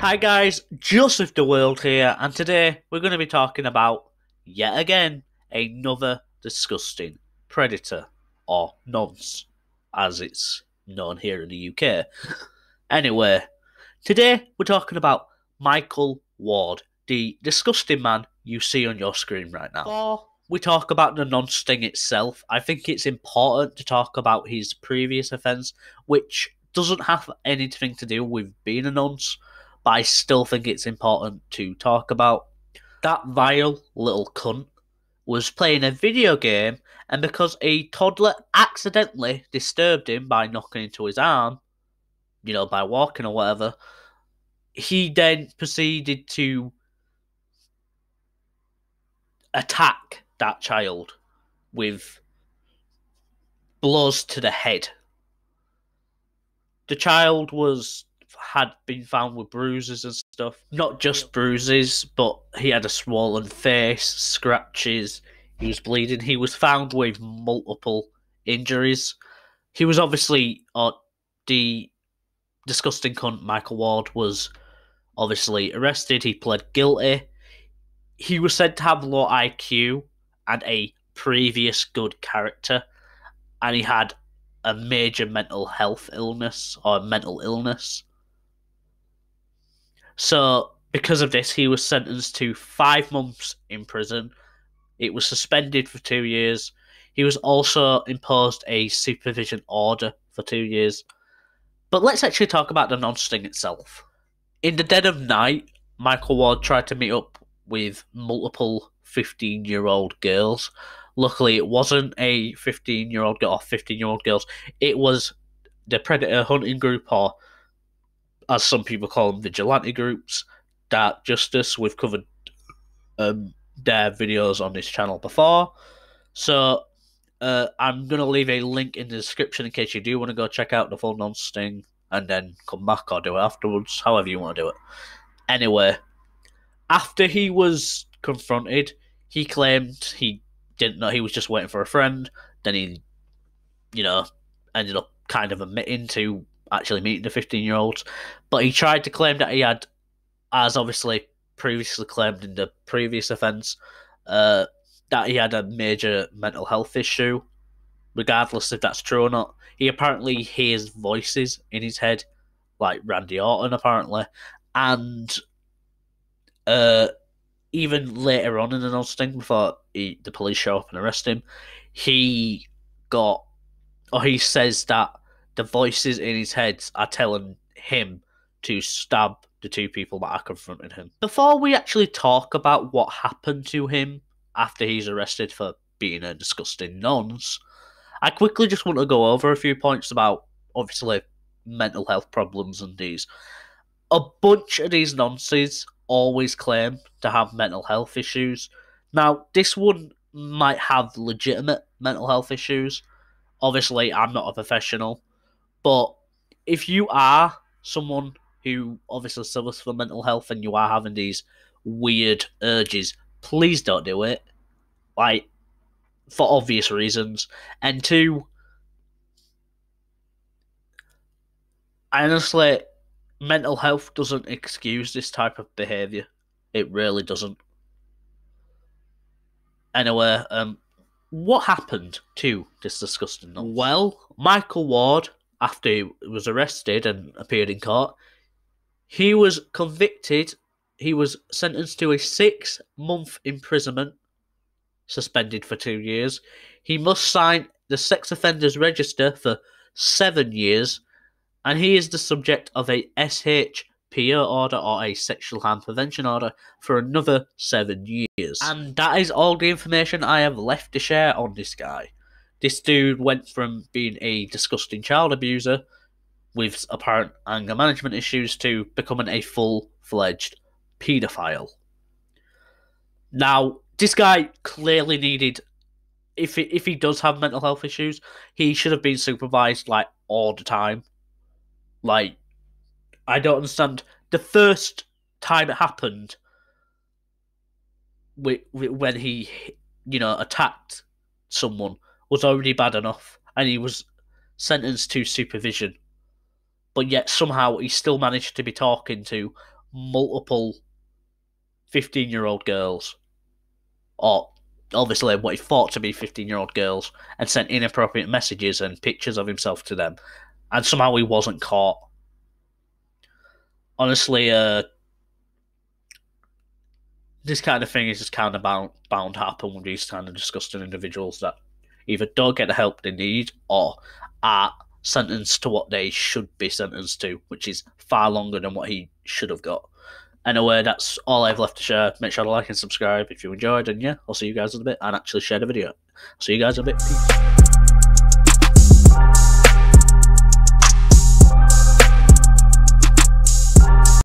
Hi guys, Joseph the World here, and today we're going to be talking about, yet again, another disgusting predator, or nonce, as it's known here in the UK. Anyway, today we're talking about Michael Ward, the disgusting man you see on your screen right now. Before we talk about the nonce thing itself, I think it's important to talk about his previous offence, which doesn't have anything to do with being a nonce, but I still think it's important to talk about. That vile little cunt was playing a video game, and because a toddler accidentally disturbed him by knocking into his arm, by walking or whatever, he then proceeded to attack that child with blows to the head. The child had been found with bruises and stuff. Not just bruises, but he had a swollen face, scratches, he was bleeding. He was found with multiple injuries. He was obviously, the disgusting cunt Michael Ward was obviously arrested. He pled guilty. He was said to have low IQ and a previous good character, and he had a major mental health illness or mental illness. So, because of this, he was sentenced to 5 months in prison. It was suspended for 2 years. He was also imposed a supervision order for 2 years. But let's actually talk about the nonce thing itself. In the dead of night, Michael Ward tried to meet up with multiple 15-year-old girls. Luckily, it wasn't a 15-year-old girl or 15-year-old girls. It was the predator hunting group, or as some people call them, vigilante groups, Dark Justice. We've covered their videos on this channel before. So I'm going to leave a link in the description in case you do want to go check out the full nonce thing and then come back or do it afterwards, however you want to do it. Anyway, after he was confronted, he claimed he didn't know, he was just waiting for a friend. Then he, ended up kind of admitting to actually meeting the 15-year-olds. But he tried to claim that he had, as obviously previously claimed in the previous offence, that he had a major mental health issue. Regardless if that's true or not, he apparently hears voices in his head, like Randy Orton apparently, and even later on in the nonce thing, before the police show up and arrest him, he says that the voices in his head are telling him to stab the 2 people that are confronting him. Before we actually talk about what happened to him after he's arrested for being a disgusting nonce, I quickly just want to go over a few points about, obviously, mental health problems and these. A bunch of these nonces always claim to have mental health issues. Now, this one might have legitimate mental health issues. Obviously, I'm not a professional, but if you are someone who obviously suffers from mental health and you are having these weird urges, please don't do it. Like, for obvious reasons. And 2, honestly, mental health doesn't excuse this type of behaviour. It really doesn't. Anyway, what happened to this disgusting nonce? Well, Michael Ward, after he was arrested and appeared in court, he was convicted. He was sentenced to a 6-month imprisonment, suspended for 2 years. He must sign the sex offenders register for 7 years, and he is the subject of a SHPO order, or a sexual harm prevention order, for another 7 years. And that is all the information I have left to share on this guy. This dude went from being a disgusting child abuser with apparent anger management issues to becoming a full-fledged paedophile. Now, this guy clearly needed, if he does have mental health issues, he should have been supervised, like, all the time. Like, I don't understand. The first time it happened, when he, attacked someone, was already bad enough, and he was sentenced to supervision. But yet, somehow, he still managed to be talking to multiple 15-year-old girls, or obviously what he thought to be 15-year-old girls, and sent inappropriate messages and pictures of himself to them, and somehow he wasn't caught. Honestly, this kind of thing is just kind of bound to happen with these kind of disgusting individuals that either don't get the help they need or are sentenced to what they should be sentenced to, which is far longer than what he should have got. Anyway, that's all I've left to share. Make sure to like and subscribe if you enjoyed, and yeah, I'll see you guys in a bit, and actually share the video. See you guys in a bit. Peace.